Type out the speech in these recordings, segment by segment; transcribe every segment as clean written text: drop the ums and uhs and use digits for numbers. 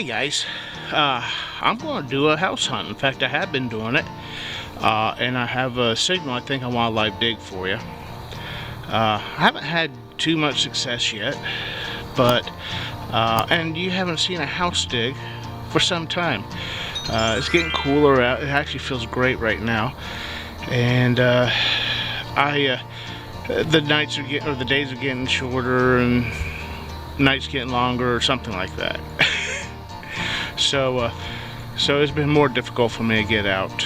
Hey guys, I'm going to do a house hunt. In fact, I have been doing it, and I have a signal I think I want to live dig for you. I haven't had too much success yet, but and you haven't seen a house dig for some time. It's getting cooler out. It actually feels great right now, and the nights are getting, or the days are getting shorter, and nights getting longer, or something like that. So it's been more difficult for me to get out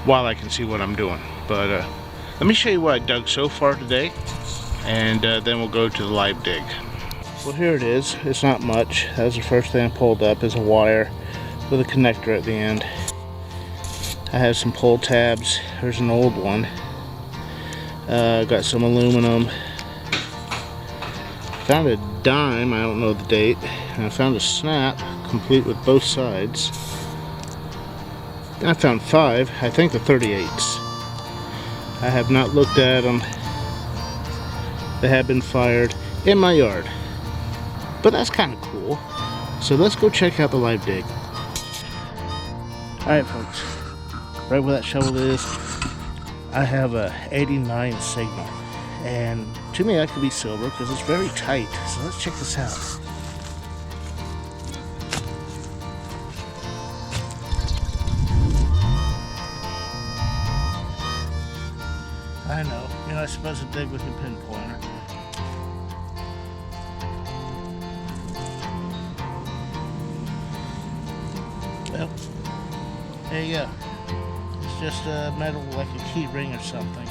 while I can see what I'm doing. But let me show you what I dug so far today, and then we'll go to the live dig. Well, here it is. It's not much. That was the first thing I pulled up, is a wire with a connector at the end. I have some pull tabs. There's an old one. Got some aluminum. Found a dime, I don't know the date, and I found a snap complete with both sides. And I found 5, I think the 38s. I have not looked at them. They have been fired in my yard, but that's kind of cool. So let's go check out the live dig. Alright folks, right where that shovel is, I have a 89 signal. And to me that could be silver because it's very tight. So let's check this out. I know, you're not supposed to dig with your pinpointer. Well, there you go. It's just a metal, like a key ring or something.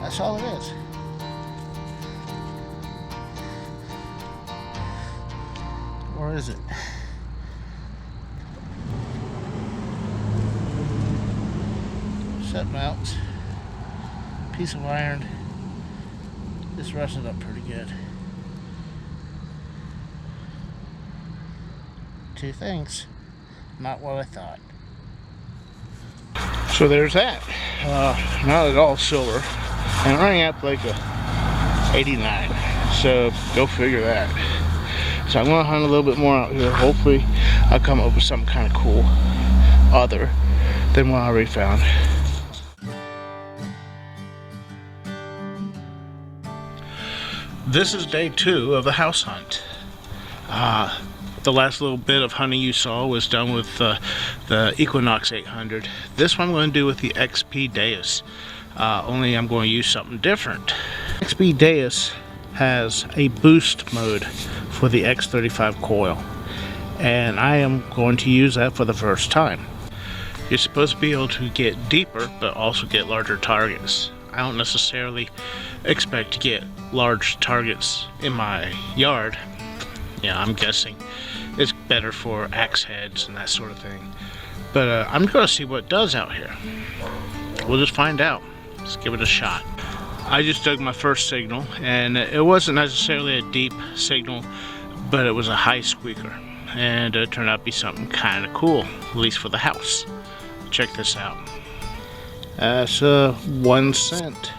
That's all it is. Or is it? Set mounts. Piece of iron. This rusted up pretty good. 2 things. Not what I thought. So there's that. Not at all silver. And running up like a 89. So go figure that. So I'm going to hunt a little bit more out here. Hopefully I'll come up with something kind of cool other than what I already found. This is day 2 of the house hunt. The last little bit of hunting you saw was done with the Equinox 800. This one I'm going to do with the XP DEUS. Only I'm going to use something different. XP DEUS has a boost mode for the X35 coil, and I am going to use that for the first time. You're supposed to be able to get deeper but also get larger targets. I don't necessarily expect to get large targets in my yard. Yeah, I'm guessing it's better for axe heads and that sort of thing, but I'm going to see what it does out here. We'll just find out. Let's give it a shot. I just dug my first signal, and it wasn't necessarily a deep signal, but it was a high squeaker, and it turned out to be something kind of cool, at least for the house. Check this out. That's 1 cent.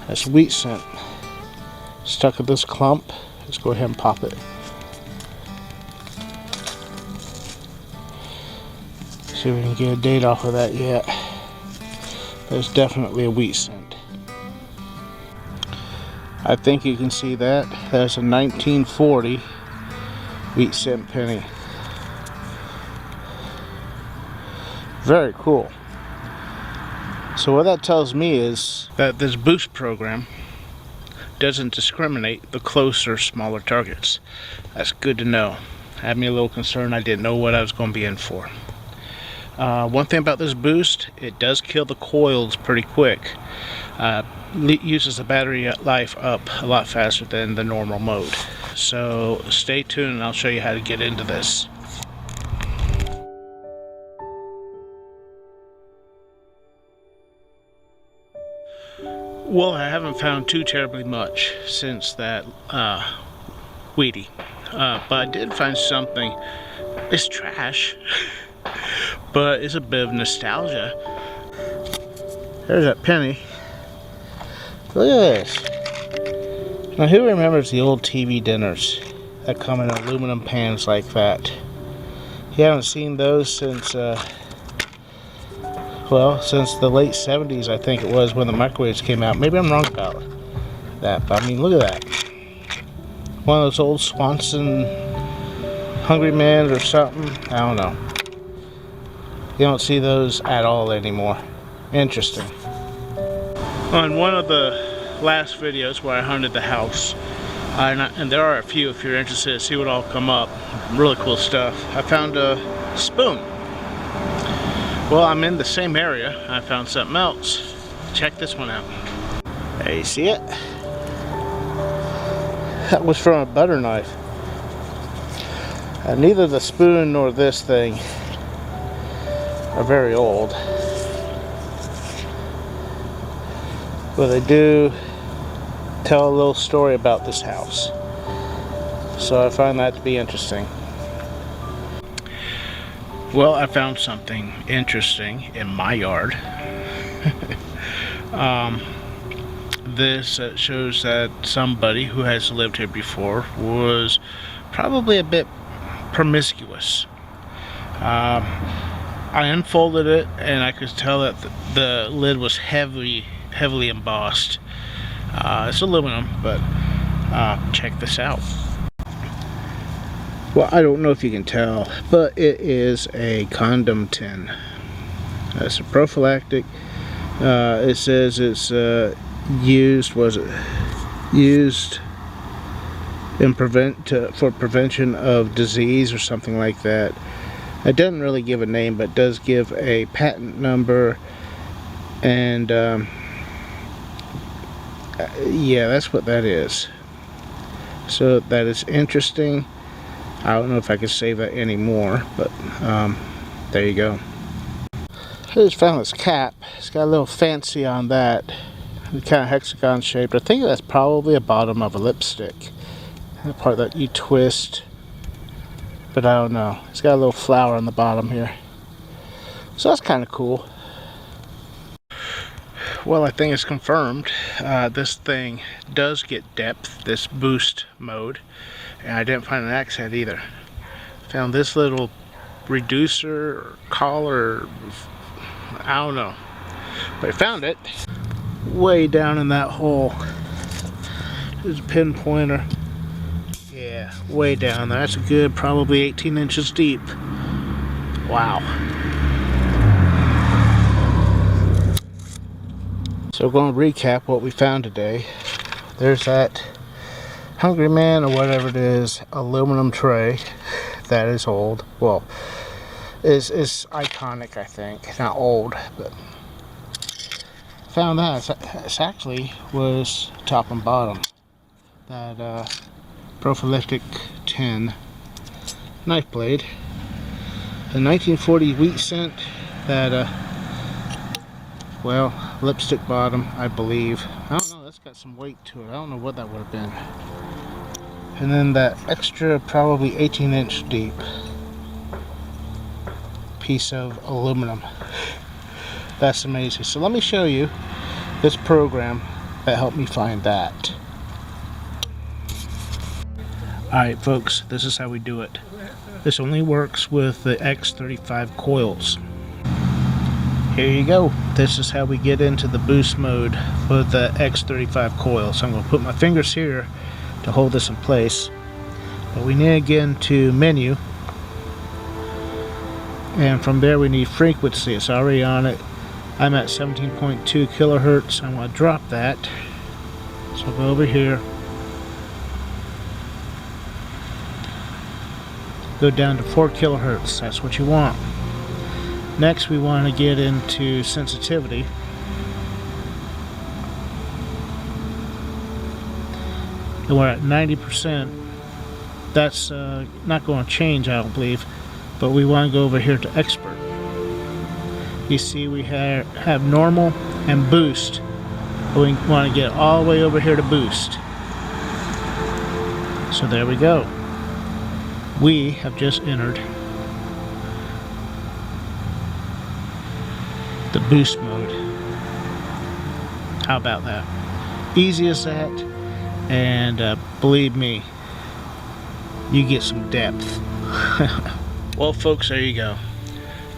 That's wheat cent. Stuck at this clump. Let's go ahead and pop it. See if we can get a date off of that yet. There's definitely a wheat cent. I think you can see that. There's a 1940 wheat cent penny. Very cool. So what that tells me is that this boost program doesn't discriminate the closer, smaller targets. That's good to know. Had me a little concerned. I didn't know what I was going to be in for. One thing about this boost, it does kill the coils pretty quick. Uses the battery life up a lot faster than the normal mode. So stay tuned and I'll show you how to get into this. Well, I haven't found too terribly much since that Wheatie, but I did find something. It's trash, but it's a bit of nostalgia. There's that penny. Look at this. Now, who remembers the old TV dinners? that come in aluminum pans like that. You haven't seen those since, well, since the late 70s, I think it was, when the microwaves came out. Maybe I'm wrong about that, but I mean, look at that. One of those old Swanson Hungry Men or something. I don't know. You don't see those at all anymore. Interesting. On one of the last videos where I hunted the house, and there are a few if you're interested to see what all come up, really cool stuff, I found a spoon. Well, I'm in the same area. I found something else. Check this one out. Hey, you see it? That was from a butter knife. Neither the spoon nor this thing are very old, but they do tell a little story about this house, so I find that to be interesting. Well, I found something interesting in my yard. This shows that somebody who has lived here before was probably a bit promiscuous. I unfolded it and I could tell that the lid was heavily embossed. It's aluminum, but check this out. Well, I don't know if you can tell, but it is a condom tin. It's a prophylactic. It says it's used in for prevention of disease or something like that. It doesn't really give a name, but does give a patent number, and yeah, that's what that is. So that is interesting. I don't know if I can save that anymore, but there you go. I just found this cap. It's got a little fancy on that. It's kind of hexagon shaped. I think that's probably a bottom of a lipstick. The part that you twist, but I don't know. It's got a little flower on the bottom here, so that's kind of cool. Well, I think it's confirmed. This thing does get depth, this boost mode, and I didn't find an axe head either. Found this little reducer or collar, I don't know, but I found it way down in that hole. There's a pinpointer. Yeah, way down there. That's a good, probably 18 inches deep. Wow. So we're going to recap what we found today. There's that Hungry Man, or whatever it is, aluminum tray. That is old. Well, is iconic, I think. Not old, but found that. It actually was top and bottom. That prophylactic tin knife blade. A 1940 wheat cent. That well, lipstick bottom, I believe. I don't know, that's got some weight to it. I don't know what that would have been. And then that extra, probably 18-inch deep piece of aluminum. That's amazing. So let me show you this program that helped me find that. Alright folks, this is how we do it. This only works with the X35 coils. Here you go. This is how we get into the boost mode with the X35 coil. So I'm going to put my fingers here to hold this in place. But we need to get into menu. And from there we need frequency. It's already on it. I'm at 17.2 kilohertz. I'm going to drop that. So I'll go over here. Go down to 4 kilohertz. That's what you want. Next we want to get into sensitivity. And we're at 90%. That's not going to change, I don't believe. But we want to go over here to expert. You see we have normal and boost. We want to get all the way over here to boost. So there we go. We have just entered the boost mode. How about that? Easy as that, and believe me, you get some depth. Well folks, there you go.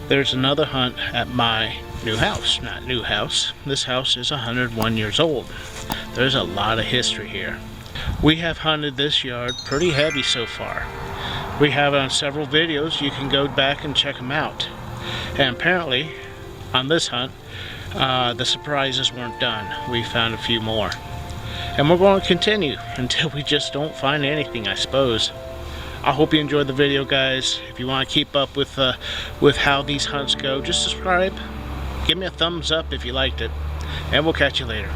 There's another hunt at my new house. Not new house. This house is 101 years old. There's a lot of history here. We have hunted this yard pretty heavy so far. We have it on several videos. You can go back and check them out. And apparently, on this hunt, the surprises weren't done. We found a few more. And we're going to continue until we just don't find anything, I suppose. I hope you enjoyed the video, guys. If you want to keep up with how these hunts go, just subscribe. Give me a thumbs up if you liked it. And we'll catch you later.